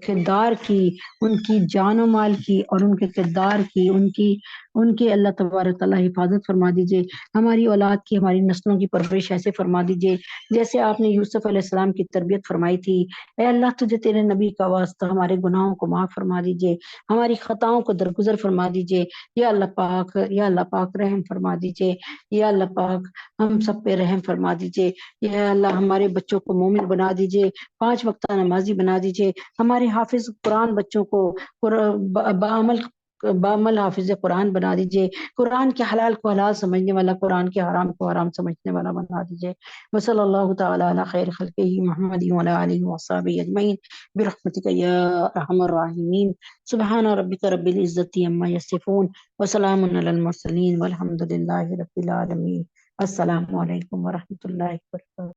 کردار کی، ان کی جان و مال کی اور ان کے کردار کی، ان کی اللہ تبارک تعالیٰ حفاظت فرما دیجیے۔ ہماری اولاد کی، ہماری نسلوں کی پرورش ایسے فرما دیجیے جیسے آپ نے یوسف علیہ السلام کی تربیت فرمائی تھی۔ اے اللہ تجھے تیرے نبی کا واسطہ ہمارے گناہوں کو معاف فرما دیجیے، ہماری خطاؤں کو درگزر فرما دیجیے۔ یا اللہ پاک، یا اللہ پاک رحم فرما دیجیے۔ یا اللہ پاک ہم سب پہ رحم فرما دیجیے۔ یا اللہ ہمارے بچوں کو مومن بنا دیجیے، 5 وقتہ نمازی بنا دیجیے۔ ہمارے حافظ قرآن بچوں کو بعمل حافظ قرآن بنا دیجیے۔ قرآن کے حلال کو حلال سمجھنے والا، قرآن کے حرام کو حرام سمجھنے والا بنا دیجیے۔ وصلی اللہ تعالی علی خیر خلقہ محمد وعلی آلہ وصحبہ اجمعین برحمتک یا ارحم الراحمین۔ سبحان ربک رب العزت عما یصفون وسلام علی المرسلین والحمد للہ رب العالمین۔ السلام علیکم ورحمۃ اللہ وبرکاتہ۔